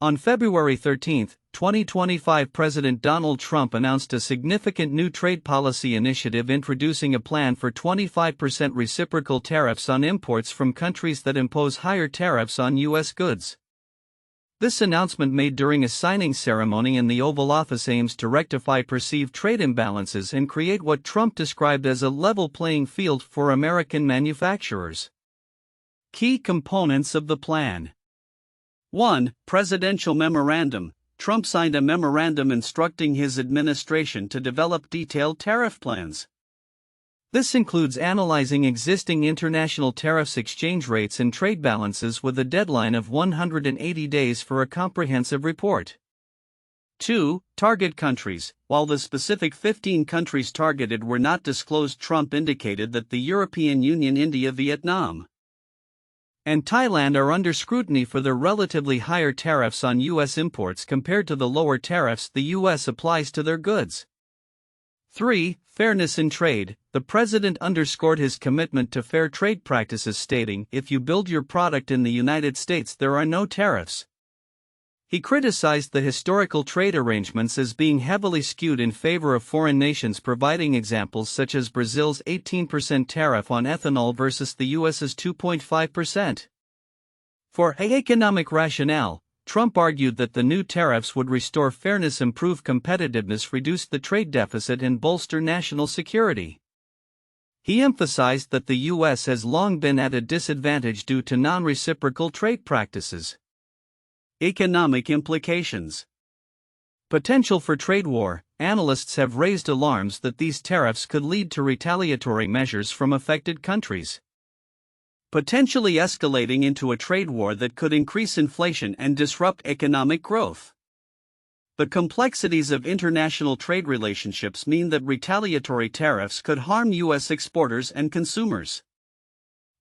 On February 13, 2025, President Donald Trump announced a significant new trade policy initiative introducing a plan for 25% reciprocal tariffs on imports from countries that impose higher tariffs on U.S. goods. This announcement, made during a signing ceremony in the Oval Office, aims to rectify perceived trade imbalances and create what Trump described as a level playing field for American manufacturers. Key components of the plan. 1. Presidential Memorandum. Trump signed a memorandum instructing his administration to develop detailed tariff plans. This includes analyzing existing international tariffs, exchange rates, and trade balances with a deadline of 180 days for a comprehensive report. 2. Target countries. While the specific 15 countries targeted were not disclosed, Trump indicated that the European Union, India, Vietnam, and Thailand are under scrutiny for their relatively higher tariffs on U.S. imports compared to the lower tariffs the U.S. applies to their goods. 3. Fairness in trade. The president underscored his commitment to fair trade practices, stating, "If you build your product in the United States, there are no tariffs." He criticized the historical trade arrangements as being heavily skewed in favor of foreign nations, providing examples such as Brazil's 18% tariff on ethanol versus the U.S.'s 2.5%. For economic rationale, Trump argued that the new tariffs would restore fairness, improve competitiveness, reduce the trade deficit, and bolster national security. He emphasized that the U.S. has long been at a disadvantage due to non-reciprocal trade practices. Economic implications. Potential for trade war. Analysts have raised alarms that these tariffs could lead to retaliatory measures from affected countries, potentially escalating into a trade war that could increase inflation and disrupt economic growth. The complexities of international trade relationships mean that retaliatory tariffs could harm U.S. exporters and consumers.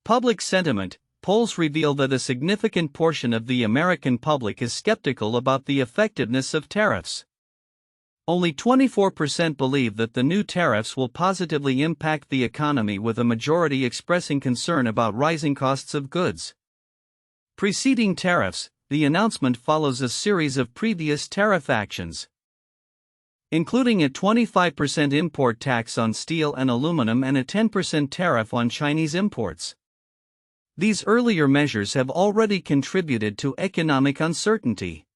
Public sentiment. Polls reveal that a significant portion of the American public is skeptical about the effectiveness of tariffs. Only 24% believe that the new tariffs will positively impact the economy, with a majority expressing concern about rising costs of goods. Preceding tariffs. The announcement follows a series of previous tariff actions, including a 25% import tax on steel and aluminum and a 10% tariff on Chinese imports. These earlier measures have already contributed to economic uncertainty.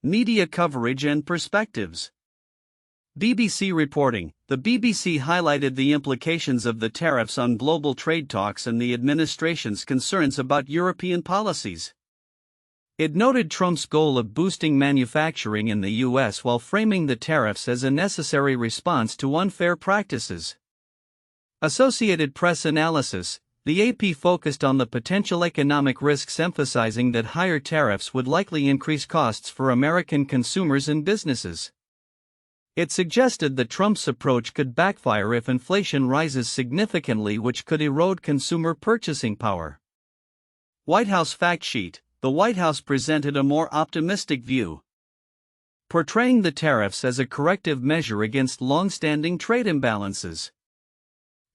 Media coverage and perspectives. BBC reporting. The BBC highlighted the implications of the tariffs on global trade talks and the administration's concerns about European policies. It noted Trump's goal of boosting manufacturing in the U.S. while framing the tariffs as a necessary response to unfair practices. Associated Press analysis. The AP focused on the potential economic risks, emphasizing that higher tariffs would likely increase costs for American consumers and businesses. It suggested that Trump's approach could backfire if inflation rises significantly, which could erode consumer purchasing power. White House fact sheet. The White House presented a more optimistic view, portraying the tariffs as a corrective measure against long-standing trade imbalances.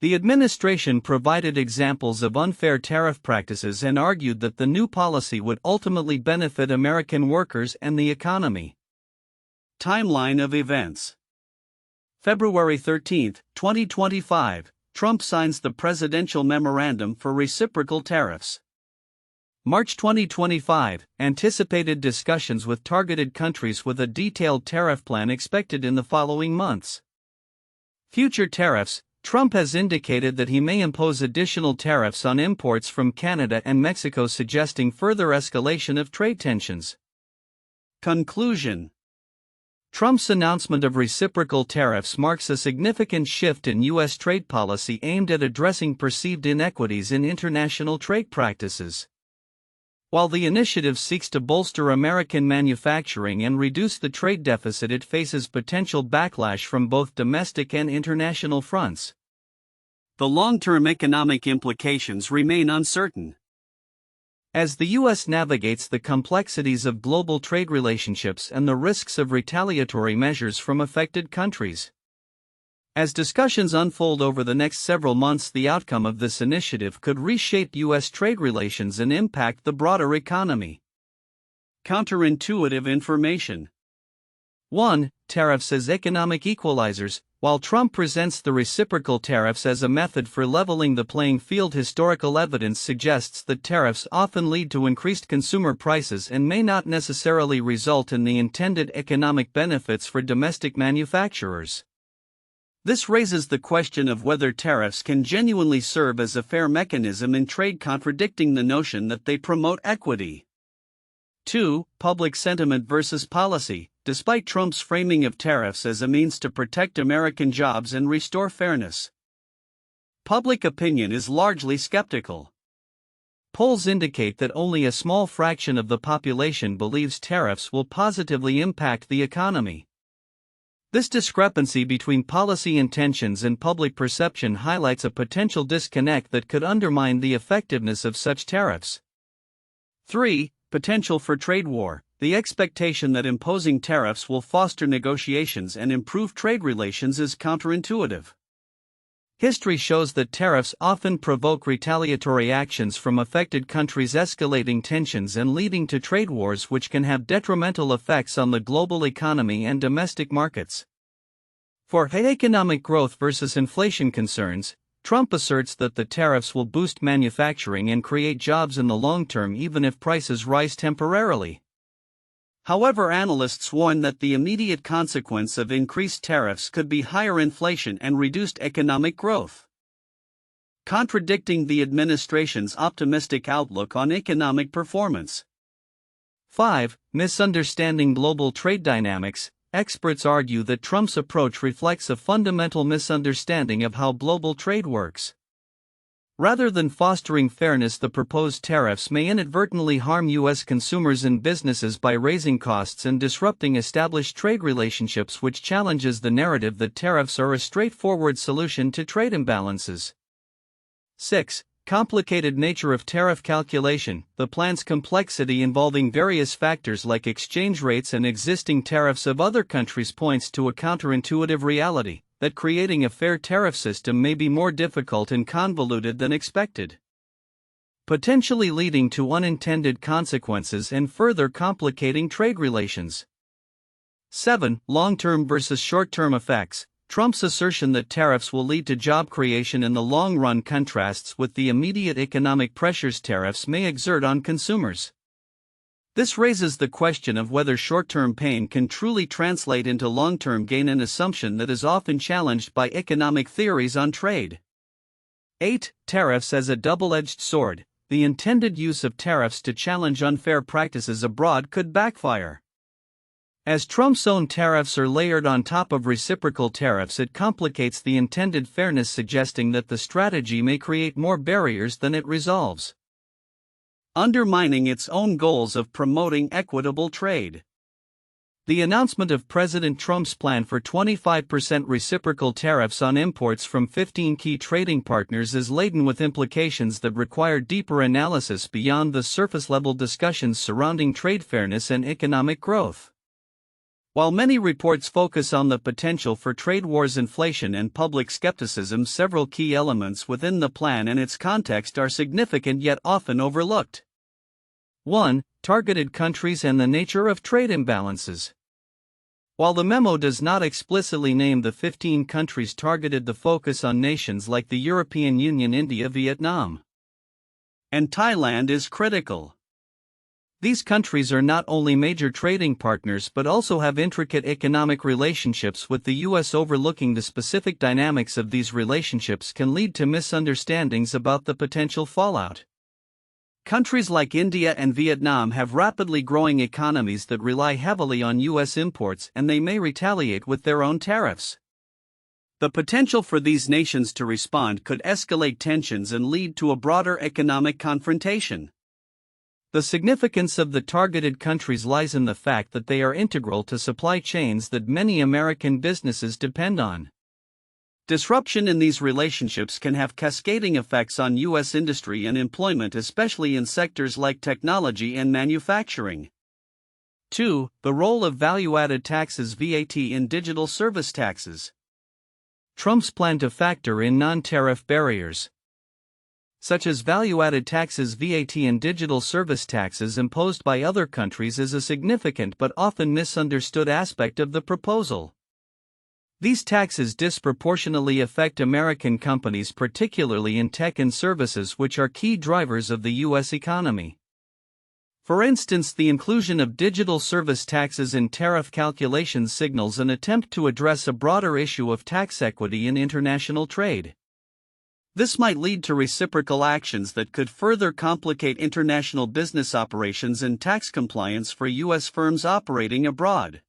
The administration provided examples of unfair tariff practices and argued that the new policy would ultimately benefit American workers and the economy. Timeline of events. February 13, 2025, Trump signs the Presidential Memorandum for reciprocal tariffs. March 2025, anticipated discussions with targeted countries, with a detailed tariff plan expected in the following months. Future tariffs. Trump has indicated that he may impose additional tariffs on imports from Canada and Mexico, suggesting further escalation of trade tensions. Conclusion. Trump's announcement of reciprocal tariffs marks a significant shift in U.S. trade policy aimed at addressing perceived inequities in international trade practices. While the initiative seeks to bolster American manufacturing and reduce the trade deficit, it faces potential backlash from both domestic and international fronts. The long-term economic implications remain uncertain. As the U.S. navigates the complexities of global trade relationships and the risks of retaliatory measures from affected countries. As discussions unfold over the next several months, the outcome of this initiative could reshape U.S. trade relations and impact the broader economy. Counterintuitive information. 1. Tariffs as economic equalizers. While Trump presents the reciprocal tariffs as a method for leveling the playing field, historical evidence suggests that tariffs often lead to increased consumer prices and may not necessarily result in the intended economic benefits for domestic manufacturers. This raises the question of whether tariffs can genuinely serve as a fair mechanism in trade, contradicting the notion that they promote equity. 2. Public sentiment versus policy. Despite Trump's framing of tariffs as a means to protect American jobs and restore fairness, public opinion is largely skeptical. Polls indicate that only a small fraction of the population believes tariffs will positively impact the economy. This discrepancy between policy intentions and public perception highlights a potential disconnect that could undermine the effectiveness of such tariffs. 3. Potential for trade war. The expectation that imposing tariffs will foster negotiations and improve trade relations is counterintuitive. History shows that tariffs often provoke retaliatory actions from affected countries, escalating tensions and leading to trade wars, which can have detrimental effects on the global economy and domestic markets. For economic growth versus inflation concerns, Trump asserts that the tariffs will boost manufacturing and create jobs in the long term, even if prices rise temporarily. However, analysts warn that the immediate consequence of increased tariffs could be higher inflation and reduced economic growth, contradicting the administration's optimistic outlook on economic performance. 5. Misunderstanding global trade dynamics. Experts argue that Trump's approach reflects a fundamental misunderstanding of how global trade works. Rather than fostering fairness, the proposed tariffs may inadvertently harm U.S. consumers and businesses by raising costs and disrupting established trade relationships, which challenges the narrative that tariffs are a straightforward solution to trade imbalances. 6. Complicated nature of tariff calculation. The plan's complexity, involving various factors like exchange rates and existing tariffs of other countries, points to a counterintuitive reality that creating a fair tariff system may be more difficult and convoluted than expected, potentially leading to unintended consequences and further complicating trade relations. 7. Long-term versus short-term effects. Trump's assertion that tariffs will lead to job creation in the long run contrasts with the immediate economic pressures tariffs may exert on consumers. This raises the question of whether short-term pain can truly translate into long-term gain, an assumption that is often challenged by economic theories on trade. 8. Tariffs as a double-edged sword. The intended use of tariffs to challenge unfair practices abroad could backfire. As Trump's own tariffs are layered on top of reciprocal tariffs, it complicates the intended fairness, suggesting that the strategy may create more barriers than it resolves, undermining its own goals of promoting equitable trade. The announcement of President Trump's plan for 25% reciprocal tariffs on imports from 15 key trading partners is laden with implications that require deeper analysis beyond the surface-level discussions surrounding trade fairness and economic growth. While many reports focus on the potential for trade wars, inflation, and public skepticism, several key elements within the plan and its context are significant yet often overlooked. 1. Targeted countries and the nature of trade imbalances. While the memo does not explicitly name the 15 countries targeted, the focus on nations like the European Union, India, Vietnam, and Thailand is critical. These countries are not only major trading partners but also have intricate economic relationships with the U.S. Overlooking the specific dynamics of these relationships can lead to misunderstandings about the potential fallout. Countries like India and Vietnam have rapidly growing economies that rely heavily on U.S. imports, and they may retaliate with their own tariffs. The potential for these nations to respond could escalate tensions and lead to a broader economic confrontation. The significance of the targeted countries lies in the fact that they are integral to supply chains that many American businesses depend on. Disruption in these relationships can have cascading effects on U.S. industry and employment, especially in sectors like technology and manufacturing. 2. The role of value-added taxes (VAT) in digital service taxes. Trump's plan to factor in non-tariff barriers. such as value-added taxes, VAT, and digital service taxes imposed by other countries, is a significant but often misunderstood aspect of the proposal. These taxes disproportionately affect American companies, particularly in tech and services, which are key drivers of the U.S. economy. For instance, the inclusion of digital service taxes in tariff calculations signals an attempt to address a broader issue of tax equity in international trade. This might lead to reciprocal actions that could further complicate international business operations and tax compliance for U.S. firms operating abroad.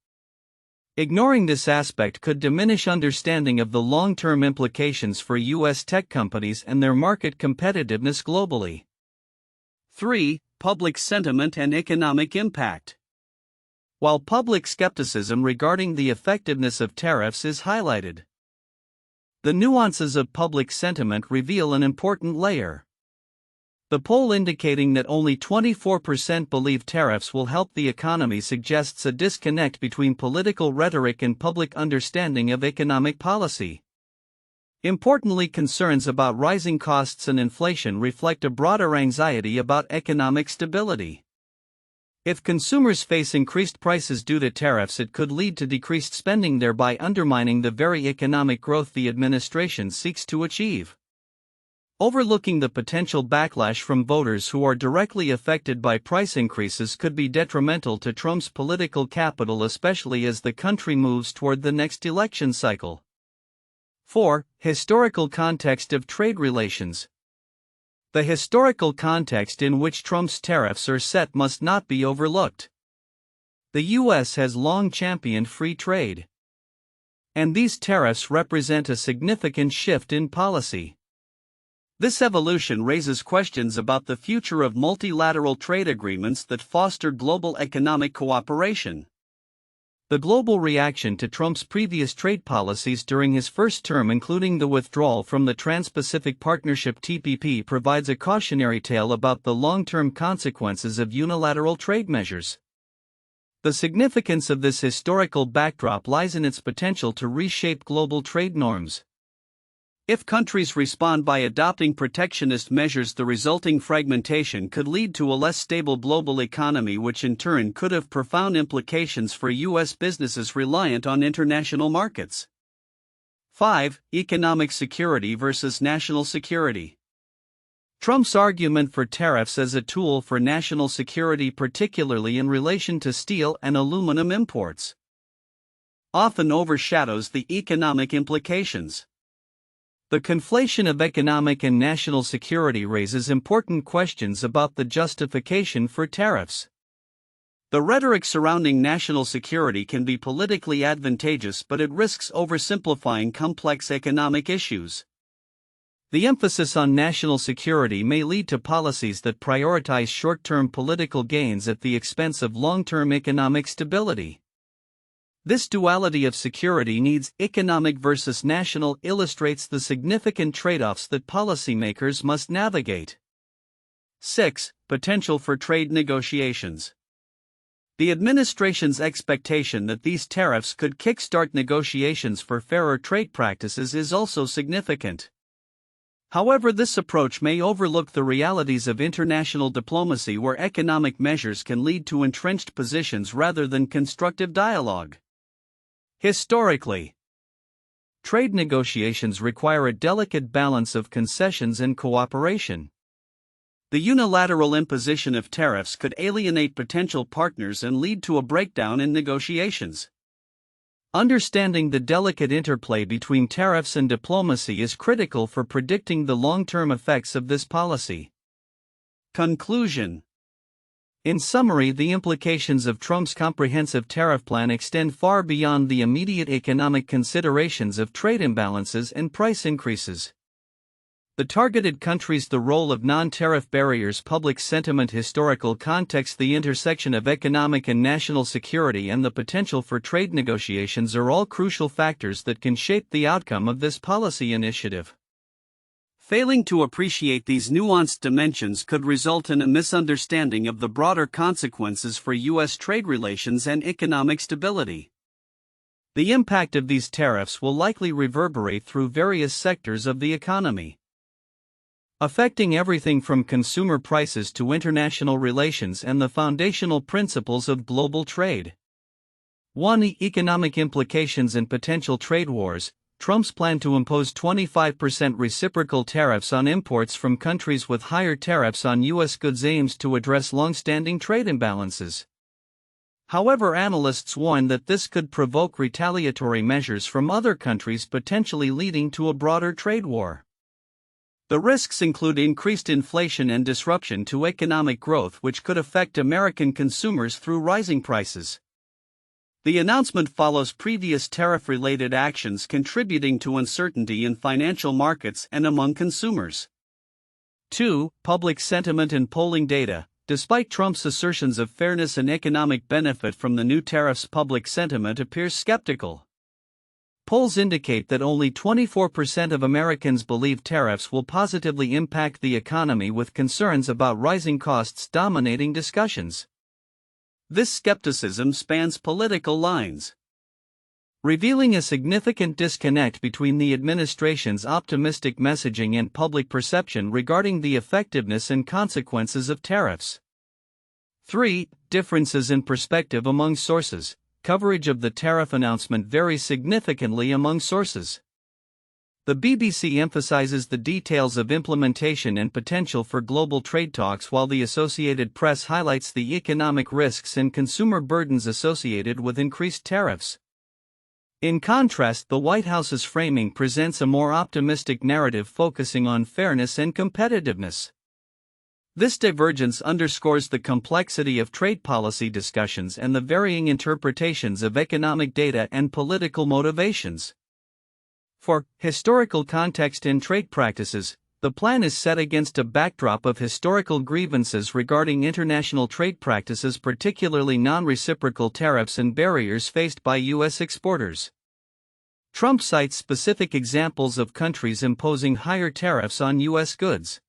Ignoring this aspect could diminish understanding of the long-term implications for U.S. tech companies and their market competitiveness globally. 3. Public sentiment and economic impact. While public skepticism regarding the effectiveness of tariffs is highlighted, the nuances of public sentiment reveal an important layer. The poll indicating that only 24% believe tariffs will help the economy suggests a disconnect between political rhetoric and public understanding of economic policy. Importantly, concerns about rising costs and inflation reflect a broader anxiety about economic stability. If consumers face increased prices due to tariffs, it could lead to decreased spending, thereby undermining the very economic growth the administration seeks to achieve. Overlooking the potential backlash from voters who are directly affected by price increases could be detrimental to Trump's political capital, especially as the country moves toward the next election cycle. 4. Historical context of trade relations. The historical context in which Trump's tariffs are set must not be overlooked. The U.S. has long championed free trade, and these tariffs represent a significant shift in policy. This evolution raises questions about the future of multilateral trade agreements that foster global economic cooperation. The global reaction to Trump's previous trade policies during his first term, including the withdrawal from the Trans-Pacific Partnership (TPP), provides a cautionary tale about the long-term consequences of unilateral trade measures. The significance of this historical backdrop lies in its potential to reshape global trade norms. If countries respond by adopting protectionist measures, the resulting fragmentation could lead to a less stable global economy, which in turn could have profound implications for U.S. businesses reliant on international markets. 5. Economic security versus national security. Trump's argument for tariffs as a tool for national security, particularly in relation to steel and aluminum imports, often overshadows the economic implications. The conflation of economic and national security raises important questions about the justification for tariffs. The rhetoric surrounding national security can be politically advantageous, but it risks oversimplifying complex economic issues. The emphasis on national security may lead to policies that prioritize short-term political gains at the expense of long-term economic stability. This duality of security needs, economic versus national, illustrates the significant trade-offs that policymakers must navigate. 6. Potential for trade negotiations. The administration's expectation that these tariffs could kickstart negotiations for fairer trade practices is also significant. However, this approach may overlook the realities of international diplomacy, where economic measures can lead to entrenched positions rather than constructive dialogue. Historically, trade negotiations require a delicate balance of concessions and cooperation. The unilateral imposition of tariffs could alienate potential partners and lead to a breakdown in negotiations. Understanding the delicate interplay between tariffs and diplomacy is critical for predicting the long-term effects of this policy. Conclusion. In summary, the implications of Trump's comprehensive tariff plan extend far beyond the immediate economic considerations of trade imbalances and price increases. The targeted countries, the role of non-tariff barriers, public sentiment, historical context, the intersection of economic and national security, and the potential for trade negotiations are all crucial factors that can shape the outcome of this policy initiative. Failing to appreciate these nuanced dimensions could result in a misunderstanding of the broader consequences for U.S. trade relations and economic stability. The impact of these tariffs will likely reverberate through various sectors of the economy. affecting everything from consumer prices to international relations and the foundational principles of global trade. 1. Economic implications and potential trade wars. Trump's plan to impose 25% reciprocal tariffs on imports from countries with higher tariffs on U.S. goods aims to address long-standing trade imbalances. However, analysts warn that this could provoke retaliatory measures from other countries, potentially leading to a broader trade war. The risks include increased inflation and disruption to economic growth, which could affect American consumers through rising prices. The announcement follows previous tariff-related actions contributing to uncertainty in financial markets and among consumers. 2. Public sentiment and polling data. Despite Trump's assertions of fairness and economic benefit from the new tariffs, public sentiment appears skeptical. Polls indicate that only 24% of Americans believe tariffs will positively impact the economy, with concerns about rising costs dominating discussions. This skepticism spans political lines, revealing a significant disconnect between the administration's optimistic messaging and public perception regarding the effectiveness and consequences of tariffs. 3. Differences in perspective among sources. Coverage of the tariff announcement varies significantly among sources. The BBC emphasizes the details of implementation and potential for global trade talks, while the Associated Press highlights the economic risks and consumer burdens associated with increased tariffs. In contrast, the White House's framing presents a more optimistic narrative focusing on fairness and competitiveness. This divergence underscores the complexity of trade policy discussions and the varying interpretations of economic data and political motivations. For historical context in trade practices, the plan is set against a backdrop of historical grievances regarding international trade practices, particularly non-reciprocal tariffs and barriers faced by U.S. exporters. Trump cites specific examples of countries imposing higher tariffs on U.S. goods,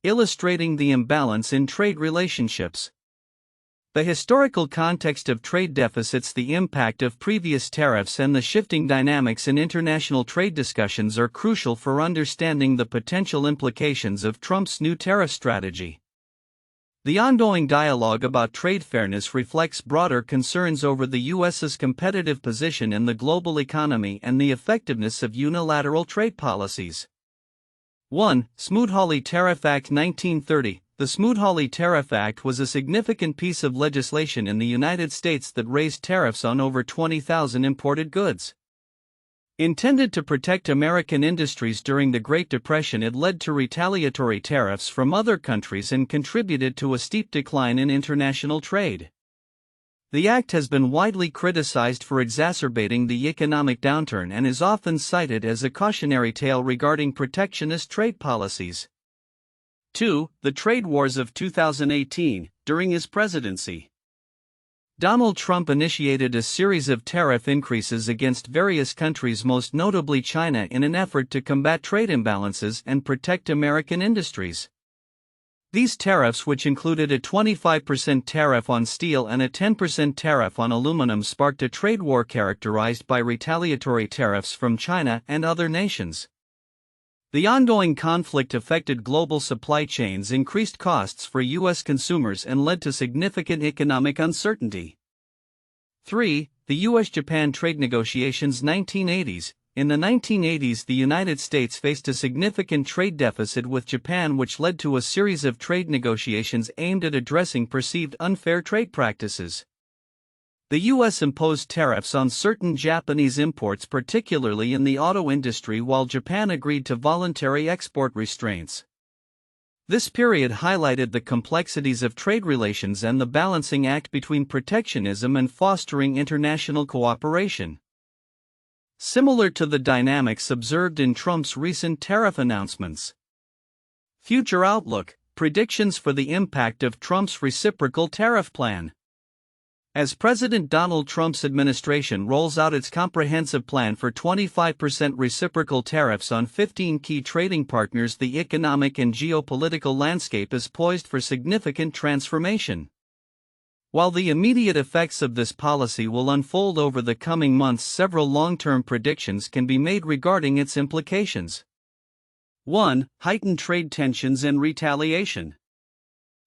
illustrating the imbalance in trade relationships. The historical context of trade deficits, the impact of previous tariffs, and the shifting dynamics in international trade discussions are crucial for understanding the potential implications of Trump's new tariff strategy. The ongoing dialogue about trade fairness reflects broader concerns over the U.S.'s competitive position in the global economy and the effectiveness of unilateral trade policies. 1. Smoot-Hawley Tariff Act 1930. The Smoot-Hawley Tariff Act was a significant piece of legislation in the United States that raised tariffs on over 20,000 imported goods. Intended to protect American industries during the Great Depression, it led to retaliatory tariffs from other countries and contributed to a steep decline in international trade. The act has been widely criticized for exacerbating the economic downturn and is often cited as a cautionary tale regarding protectionist trade policies. 2. The trade wars of 2018. During his presidency, Donald Trump initiated a series of tariff increases against various countries, most notably China, in an effort to combat trade imbalances and protect American industries. These tariffs, which included a 25% tariff on steel and a 10% tariff on aluminum, sparked a trade war characterized by retaliatory tariffs from China and other nations. The ongoing conflict affected global supply chains, increased costs for U.S. consumers, and led to significant economic uncertainty. 3. The U.S.-Japan trade negotiations 1980s. In the 1980s, the United States faced a significant trade deficit with Japan, which led to a series of trade negotiations aimed at addressing perceived unfair trade practices. The U.S. imposed tariffs on certain Japanese imports, particularly in the auto industry, while Japan agreed to voluntary export restraints. This period highlighted the complexities of trade relations and the balancing act between protectionism and fostering international cooperation. Similar to the dynamics observed in Trump's recent tariff announcements. Future outlook: predictions for the impact of Trump's reciprocal tariff plan. As President Donald Trump's administration rolls out its comprehensive plan for 25% reciprocal tariffs on 15 key trading partners, the economic and geopolitical landscape is poised for significant transformation. While the immediate effects of this policy will unfold over the coming months, several long-term predictions can be made regarding its implications. 1. Heightened trade tensions and retaliation.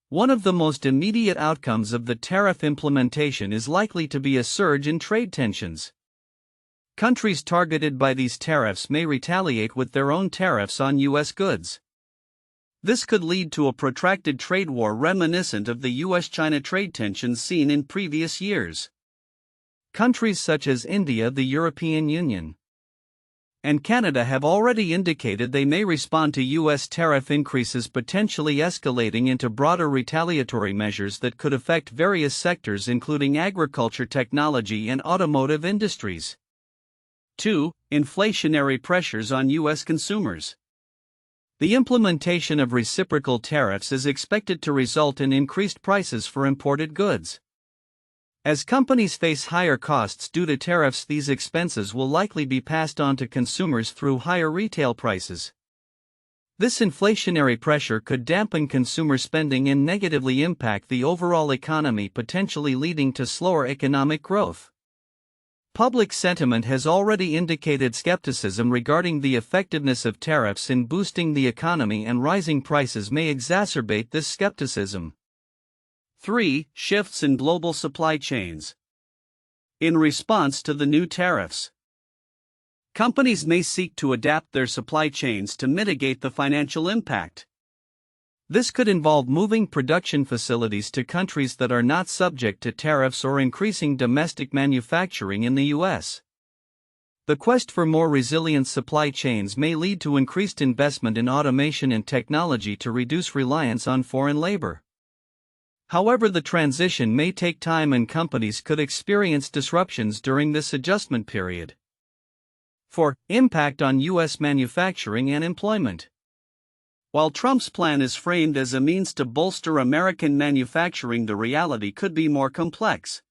One of the most immediate outcomes of the tariff implementation is likely to be a surge in trade tensions. Countries targeted by these tariffs may retaliate with their own tariffs on U.S. goods. This could lead to a protracted trade war reminiscent of the U.S.-China trade tensions seen in previous years. Countries such as India, the European Union, and Canada have already indicated they may respond to U.S. tariff increases, potentially escalating into broader retaliatory measures that could affect various sectors including agriculture, technology, and automotive industries. 2. Inflationary pressures on U.S. consumers. The implementation of reciprocal tariffs is expected to result in increased prices for imported goods. As companies face higher costs due to tariffs, these expenses will likely be passed on to consumers through higher retail prices. This inflationary pressure could dampen consumer spending and negatively impact the overall economy, potentially leading to slower economic growth. Public sentiment has already indicated skepticism regarding the effectiveness of tariffs in boosting the economy, and rising prices may exacerbate this skepticism. 3. Shifts in global supply chains. In response to the new tariffs, companies may seek to adapt their supply chains to mitigate the financial impact. This could involve moving production facilities to countries that are not subject to tariffs or increasing domestic manufacturing in the U.S. The quest for more resilient supply chains may lead to increased investment in automation and technology to reduce reliance on foreign labor. However, the transition may take time and companies could experience disruptions during this adjustment period. 4. Impact on U.S. manufacturing and employment. While Trump's plan is framed as a means to bolster American manufacturing, the reality could be more complex.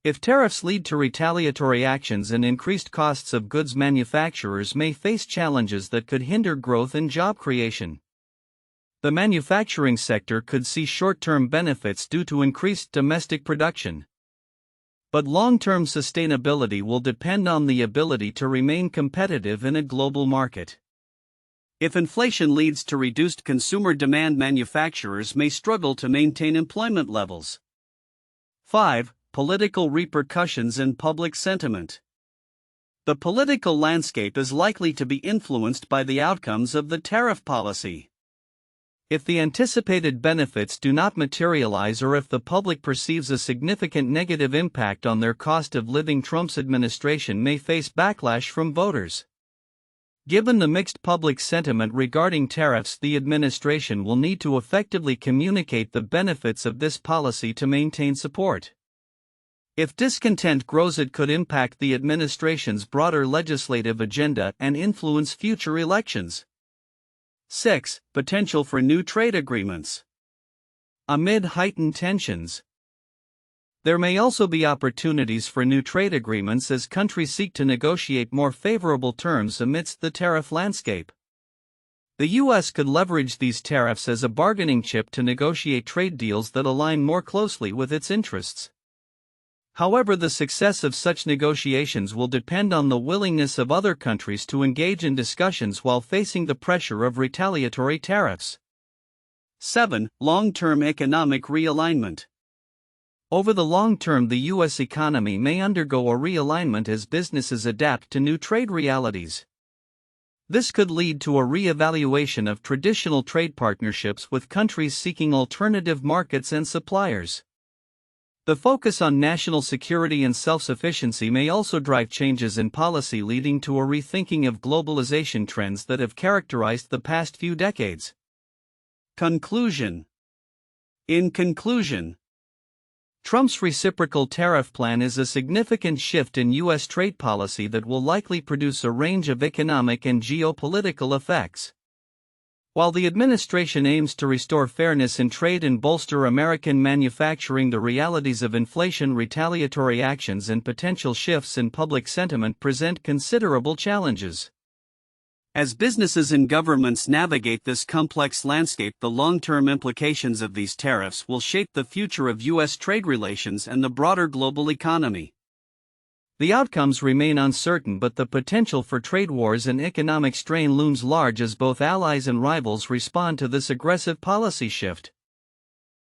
If tariffs lead to retaliatory actions and increased costs of goods, manufacturers may face challenges that could hinder growth and job creation. The manufacturing sector could see short-term benefits due to increased domestic production. But long-term sustainability will depend on the ability to remain competitive in a global market. If inflation leads to reduced consumer demand, manufacturers may struggle to maintain employment levels. 5. Political repercussions and public sentiment. The political landscape is likely to be influenced by the outcomes of the tariff policy. If the anticipated benefits do not materialize, or if the public perceives a significant negative impact on their cost of living, Trump's administration may face backlash from voters. Given the mixed public sentiment regarding tariffs, the administration will need to effectively communicate the benefits of this policy to maintain support. If discontent grows, it could impact the administration's broader legislative agenda and influence future elections. 6. Potential for new trade agreements. Amid heightened tensions, there may also be opportunities for new trade agreements as countries seek to negotiate more favorable terms amidst the tariff landscape. The U.S. could leverage these tariffs as a bargaining chip to negotiate trade deals that align more closely with its interests. However, the success of such negotiations will depend on the willingness of other countries to engage in discussions while facing the pressure of retaliatory tariffs. 7. Long-term economic realignment. Over the long term, the U.S. economy may undergo a realignment as businesses adapt to new trade realities. This could lead to a re-evaluation of traditional trade partnerships with countries seeking alternative markets and suppliers. The focus on national security and self-sufficiency may also drive changes in policy, leading to a rethinking of globalization trends that have characterized the past few decades. Conclusion. In conclusion, Trump's reciprocal tariff plan is a significant shift in U.S. trade policy that will likely produce a range of economic and geopolitical effects. While the administration aims to restore fairness in trade and bolster American manufacturing, the realities of inflation, retaliatory actions, and potential shifts in public sentiment present considerable challenges. As businesses and governments navigate this complex landscape, the long-term implications of these tariffs will shape the future of U.S. trade relations and the broader global economy. The outcomes remain uncertain, but the potential for trade wars and economic strain looms large as both allies and rivals respond to this aggressive policy shift.